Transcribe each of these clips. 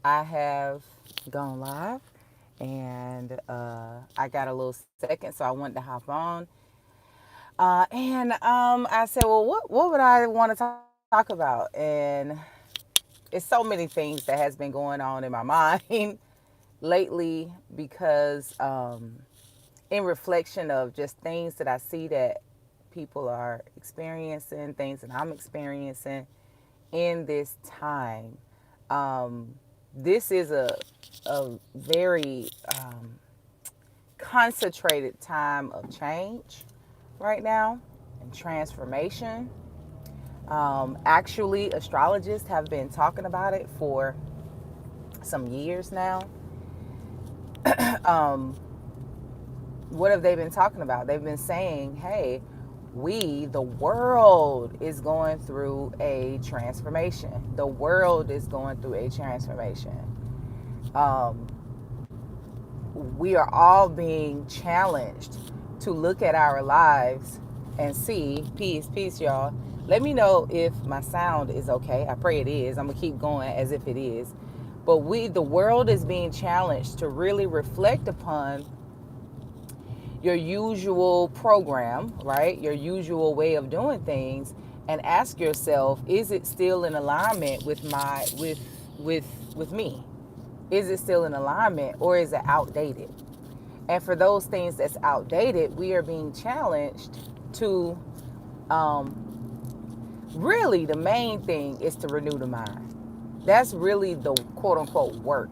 I have gone live and I got a little second, so I wanted to hop on. And I said, well, what would I want to talk about? And it's so many things that has been going on in my mind lately because in reflection of just things that I see that people are experiencing, things that I'm experiencing in this time. Um, this is a very concentrated time of change right now and transformation. Actually, astrologists have been talking about it for some years now. um, what have they been talking about? They've been saying, hey, the world is going through a transformation. The world is going through a transformation. Um, we are all being challenged to look at our lives and see, peace, y'all. Let me know if my sound is okay. I pray it is. I'm going to keep going as if it is. But the world is being challenged to really reflect upon your usual program, right? Your usual way of doing things, and ask yourself, is it still in alignment with with me? Is it still in alignment, or is it outdated? And for those things that's outdated, we are being challenged to um, really, the main thing is to renew the mind. That's really the quote unquote work.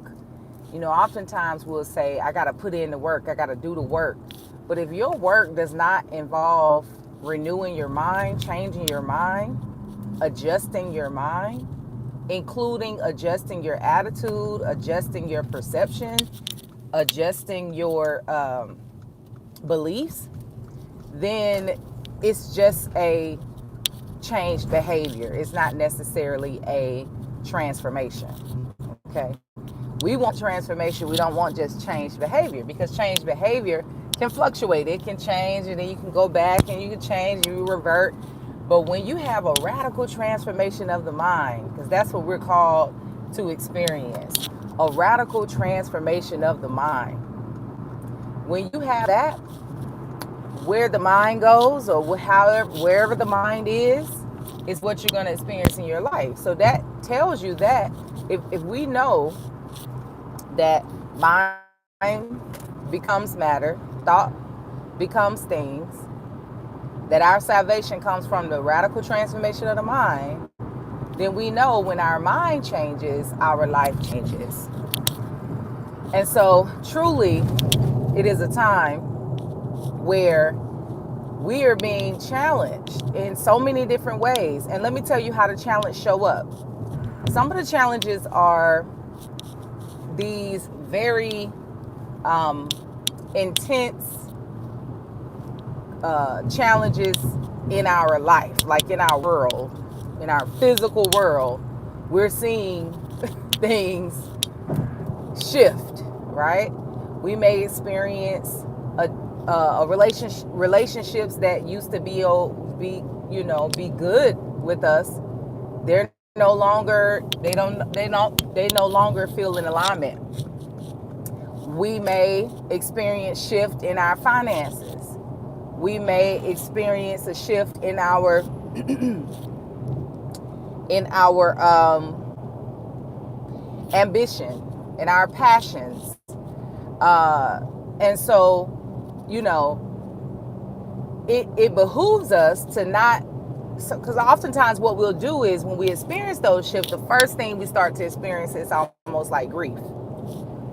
Oftentimes we'll say, I got to put in the work, I got to do the work. But if your work does not involve renewing your mind, changing your mind, adjusting your mind, including adjusting your attitude, adjusting your perception, adjusting your beliefs, then it's just a changed behavior. It's not necessarily a transformation. Okay. We want transformation. We don't want just changed behavior, because changed behavior can fluctuate. It can change and then you can go back and you can change, you revert. But when you have a radical transformation of the mind, because that's what we're called to experience, a radical transformation of the mind. When you have that, where the mind goes, or however, wherever the mind is what you're going to experience in your life. So that tells you that if we know that mind becomes matter, thought becomes things, that our salvation comes from the radical transformation of the mind, then we know when our mind changes, our life changes. And so, truly, it is a time where we are being challenged in so many different ways. And let me tell you how the challenge show up. Some of the challenges are these very intense challenges in our life, like in our world, in our physical world. We're seeing things shift, right? We may experience relationships that used to be good with us. They're no longer they no longer feel in alignment. We may experience shift in our finances. We may experience a shift in our in our ambition, in our passions. And so, it behooves us to not, because oftentimes what we'll do is when we experience those shifts, the first thing we start to experience is almost like grief.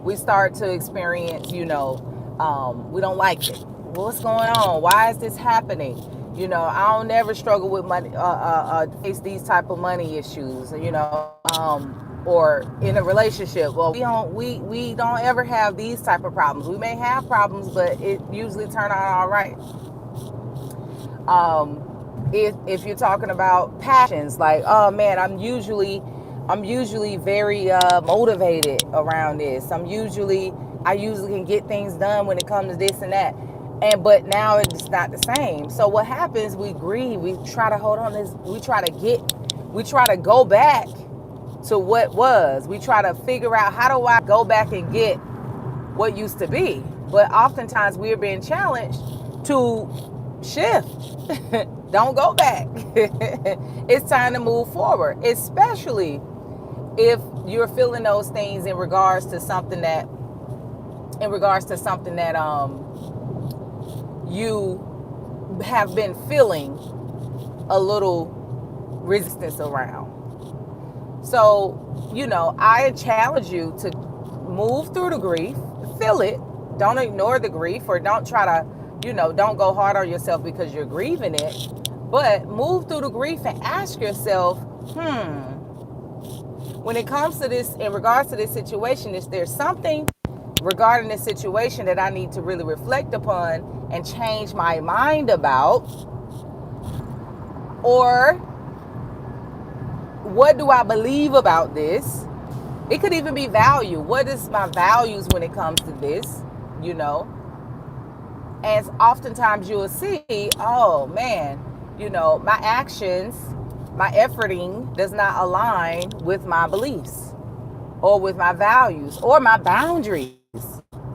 We start to experience, we don't like it. What's going on? Why is this happening? I don't never struggle with money, face these type of money issues, or in a relationship. Well, we don't ever have these type of problems. We may have problems, but it usually turn out all right. If you're talking about passions, like, oh man, I'm usually very motivated around this. I usually can get things done when it comes to this and that. But now it's not the same. So what happens? We grieve. We try to hold on this. We try to go back to what was. We try to figure out, how do I go back and get what used to be? But oftentimes we're being challenged to shift. Don't go back. It's time to move forward, especially if you're feeling those things in regards to something that you have been feeling a little resistance around. So, I challenge you to move through the grief, feel it. Don't ignore the grief, or don't try to, don't go hard on yourself because you're grieving it. But move through the grief and ask yourself, when it comes to this, in regards to this situation, is there something regarding this situation that I need to really reflect upon and change my mind about? Or what do I believe about this? It could even be value. What is my values when it comes to this? And oftentimes you'll see, oh man, my actions, my efforting does not align with my beliefs or with my values or my boundaries.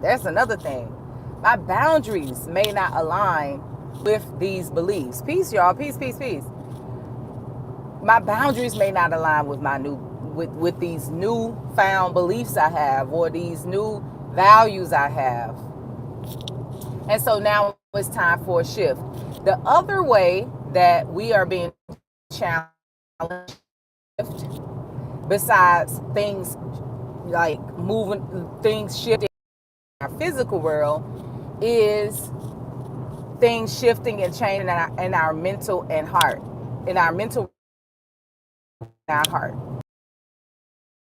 That's another thing. My boundaries may not align with these beliefs. Peace, y'all. Peace, peace, peace. My boundaries may not align with my with these newfound beliefs I have, or these new values I have. And so now it's time for a shift. The other way that we are being challenged, besides things like things shifting in our physical world, is things shifting and changing in our mental and heart. In our mental and our heart.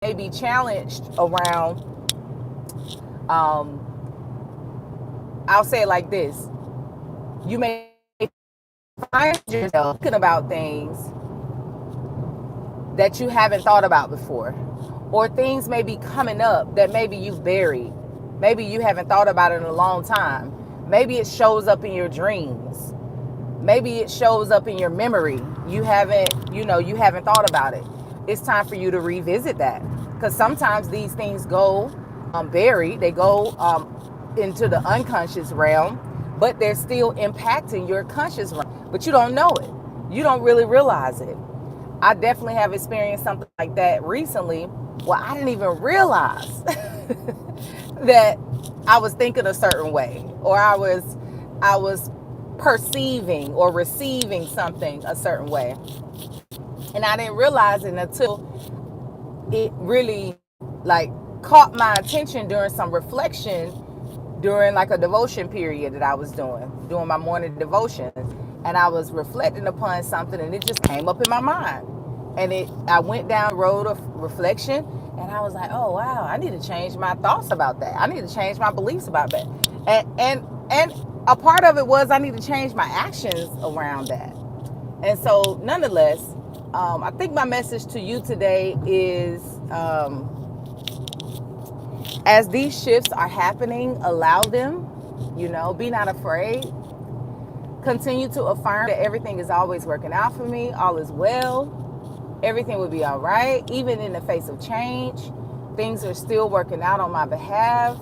May be challenged around, I'll say it like this. You may find yourself thinking about things that you haven't thought about before. Or things may be coming up that maybe you've buried. Maybe you haven't thought about it in a long time. Maybe it shows up in your dreams. Maybe it shows up in your memory. You haven't thought about it. It's time for you to revisit that. Because sometimes these things go buried. They go into the unconscious realm, but they're still impacting your conscious realm. But you don't know it. You don't really realize it. I definitely have experienced something like that recently. Well, I didn't even realize that I was thinking a certain way, or I was perceiving or receiving something a certain way. And I didn't realize it until it really caught my attention during some reflection, during a devotion period that I was doing my morning devotion. And I was reflecting upon something, and it just came up in my mind. And I went down the road of reflection, and I was like, oh wow, I need to change my thoughts about that. I need to change my beliefs about that. And a part of it was I need to change my actions around that. And so nonetheless, I think my message to you today is, as these shifts are happening, allow them, be not afraid. Continue to affirm that everything is always working out for me. All is well. Everything will be all right. Even in the face of change, things are still working out on my behalf.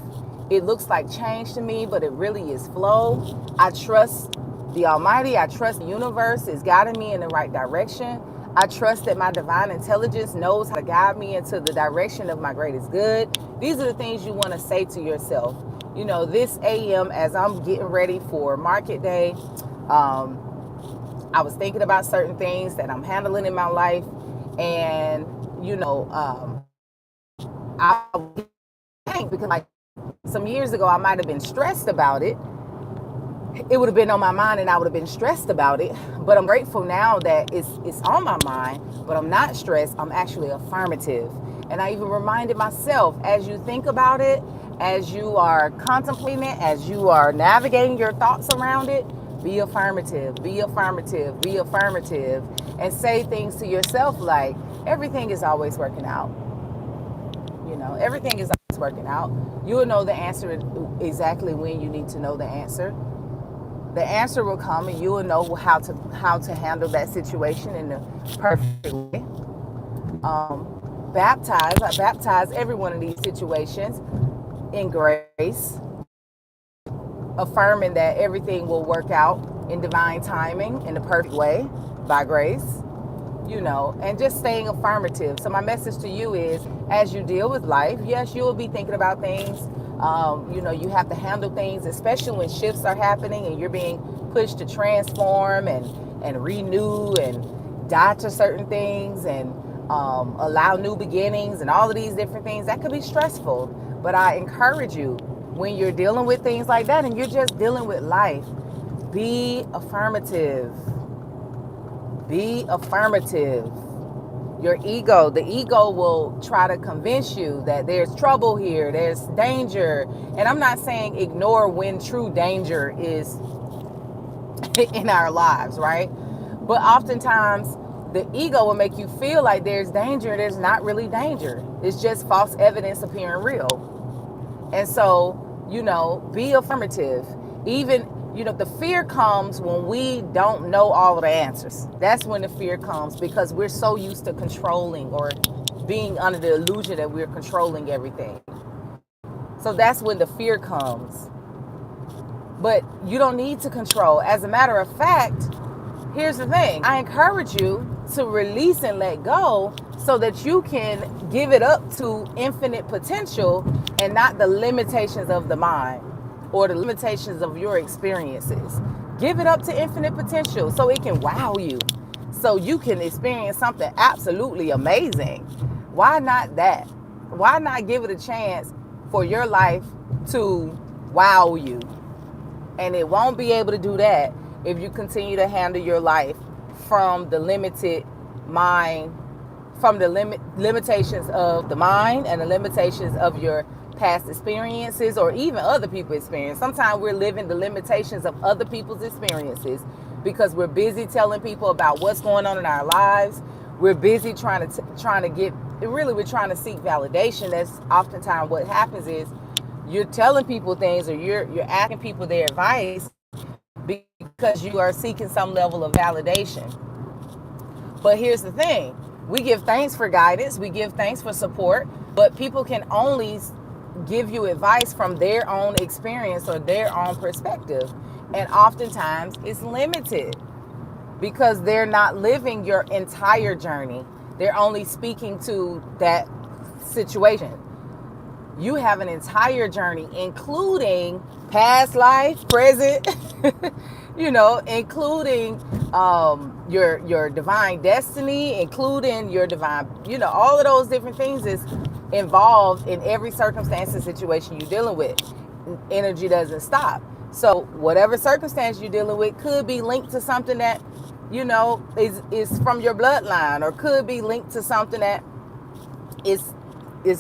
It looks like change to me, but it really is flow. I trust the Almighty. I trust the universe is guiding me in the right direction. I trust that my divine intelligence knows how to guide me into the direction of my greatest good. These are the things you want to say to yourself. This AM, as I'm getting ready for market day, I was thinking about certain things that I'm handling in my life. And, I think because some years ago, I might have been stressed about it. It would have been on my mind and I would have been stressed about it. But I'm grateful now that it's on my mind, but I'm not stressed. I'm actually affirmative. And I even reminded myself, as you think about it, as you are contemplating it, as you are navigating your thoughts around it, be affirmative, be affirmative, be affirmative, and say things to yourself like, everything is always working out. Everything is always working out. You will know the answer exactly when you need to know the answer. The answer will come, and you will know how to handle that situation in the perfect way. baptize. I baptize every one of these situations in grace, affirming that everything will work out in divine timing in the perfect way by grace, and just staying affirmative. So, my message to you is, as you deal with life, yes, you will be thinking about things. You have to handle things, especially when shifts are happening and you're being pushed to transform and renew and die to certain things and allow new beginnings and all of these different things. That could be stressful. But I encourage you, when you're dealing with things like that and you're just dealing with life, be affirmative. Be affirmative. The ego will try to convince you that there's trouble here, there's danger. And I'm not saying ignore when true danger is in our lives, right? But oftentimes the ego will make you feel like there's danger. There's not really danger. It's just false evidence appearing real. And so, be affirmative. Even, the fear comes when we don't know all of the answers. That's when the fear comes, because we're so used to controlling or being under the illusion that we're controlling everything. So that's when the fear comes. But you don't need to control. As a matter of fact, here's the thing. I encourage you to release and let go so that you can give it up to infinite potential and not the limitations of the mind or the limitations of your experiences. Give it up to infinite potential so it can wow you, so you can experience something absolutely amazing. Why not that? Why not give it a chance for your life to wow you? And it won't be able to do that if you continue to handle your life from the limited mind, from the limitations of the mind and the limitations of your past experiences or even other people's experience. Sometimes we're living the limitations of other people's experiences because we're busy telling people about what's going on in our lives. We're busy trying to get, really we're trying to seek validation. That's oftentimes what happens is you're telling people things or you're asking people their advice because you are seeking some level of validation. But here's the thing. We give thanks for guidance. We give thanks for support. But people can only give you advice from their own experience or their own perspective. And oftentimes it's limited because they're not living your entire journey. They're only speaking to that situation. You have an entire journey, including past life, present, including your divine destiny, including your divine, all of those different things is involved in every circumstance and situation you're dealing with. Energy doesn't stop. So whatever circumstance you're dealing with could be linked to something that, is from your bloodline, or could be linked to something that is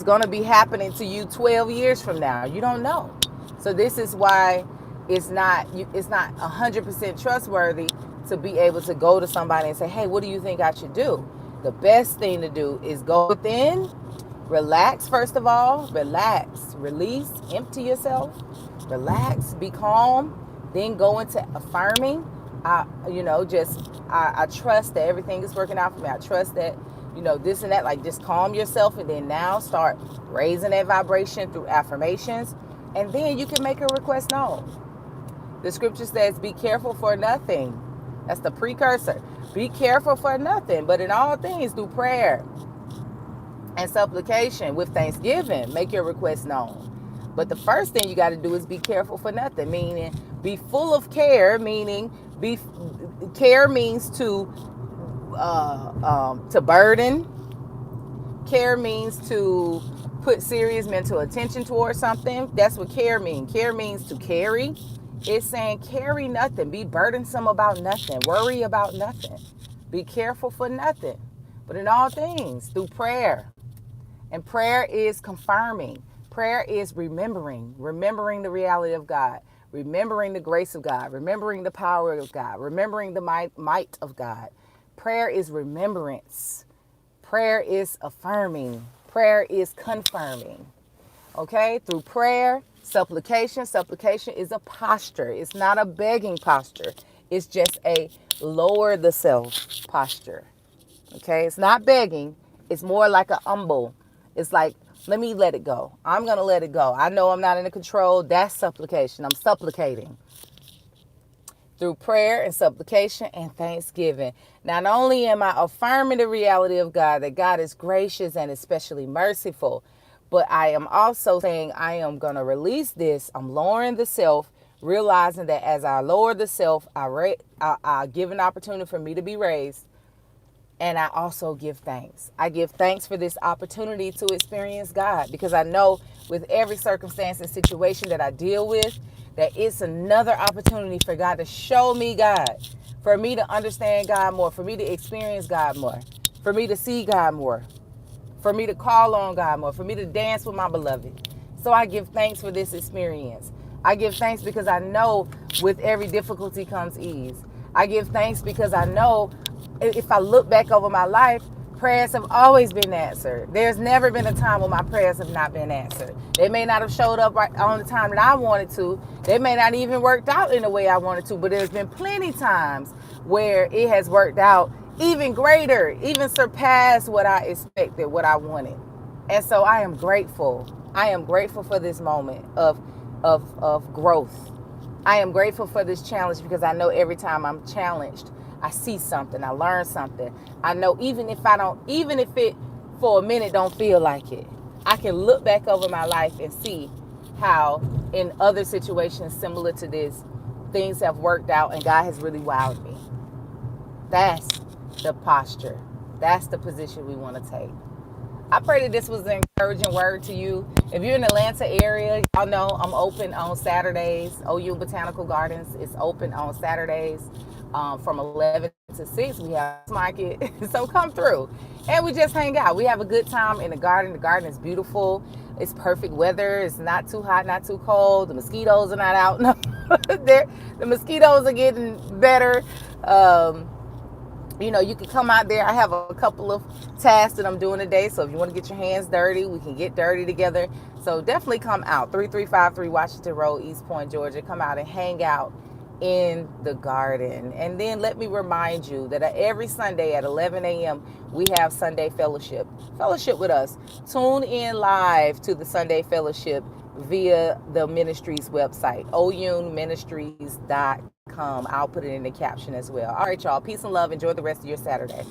going to be happening to you 12 years from now. You don't know. So this is why it's not 100% trustworthy to be able to go to somebody and say, hey, what do you think I should do? The best thing to do is go within, relax first of all, relax, release, empty yourself, relax, be calm, then go into affirming. I trust that everything is working out for me. I trust that, this and that, like just calm yourself and then now start raising that vibration through affirmations. And then you can make a request known. The scripture says, be careful for nothing. That's the precursor. Be careful for nothing, but in all things through prayer and supplication with thanksgiving, make your request known. But the first thing you got to do is be careful for nothing, meaning be full of care, meaning care means to burden. Care means to put serious mental attention towards something. That's what care means. Care means to carry. It's saying carry nothing. Be burdensome about nothing. Worry about nothing. Be careful for nothing. But in all things, through prayer. And prayer is confirming. Prayer is remembering the reality of God, remembering the grace of God, remembering the power of God, remembering the might of God. Prayer is remembrance. Prayer is affirming. Prayer is confirming. Okay? Through prayer, supplication. Supplication is a posture. It's not a begging posture. It's just a lower the self posture. Okay? It's not begging. It's more like a humble. It's like, let me let it go. I'm going to let it go. I know I'm not in control. That's supplication. I'm supplicating through prayer and supplication and thanksgiving. Not only am I affirming the reality of God, that God is gracious and especially merciful, but I am also saying I am going to release this. I'm lowering the self, realizing that as I lower the self, I give an opportunity for me to be raised. And I also give thanks. I give thanks for this opportunity to experience God, because I know with every circumstance and situation that I deal with, that it's another opportunity for God to show me God, for me to understand God more, for me to experience God more, for me to see God more, for me to call on God more, for me to dance with my beloved. So I give thanks for this experience. I give thanks because I know with every difficulty comes ease. I give thanks because I know if I look back over my life, prayers have always been answered. There's never been a time when my prayers have not been answered. They may not have showed up right on the time that I wanted to. They may not even worked out in the way I wanted to, but there's been plenty times where it has worked out even greater, even surpassed what I expected, what I wanted. And so I am grateful. I am grateful for this moment of growth. I am grateful for this challenge because I know every time I'm challenged, I see something, I learn something. I know even if it for a minute don't feel like it, I can look back over my life and see how in other situations similar to this, things have worked out and God has really wowed me. That's the posture. That's the position we want to take. I pray that this was an encouraging word to you. If you're in the Atlanta area, y'all know I'm open on Saturdays. OU Botanical Gardens is open on Saturdays from 11 to 6. We have a market, so come through. And we just hang out. We have a good time in the garden. The garden is beautiful. It's perfect weather. It's not too hot, not too cold. The mosquitoes are not out. No, the mosquitoes are getting better. You can come out there. I have a couple of tasks that I'm doing today. So if you want to get your hands dirty, we can get dirty together. So definitely come out. 3353 Washington Road, East Point, Georgia. Come out and hang out in the garden. And then let me remind you that every Sunday at 11 a.m. we have Sunday Fellowship. Fellowship with us. Tune in live to the Sunday Fellowship via the ministry's website, ounministries.com. I'll put it in the caption as well. All right, y'all. Peace and love. Enjoy the rest of your Saturday.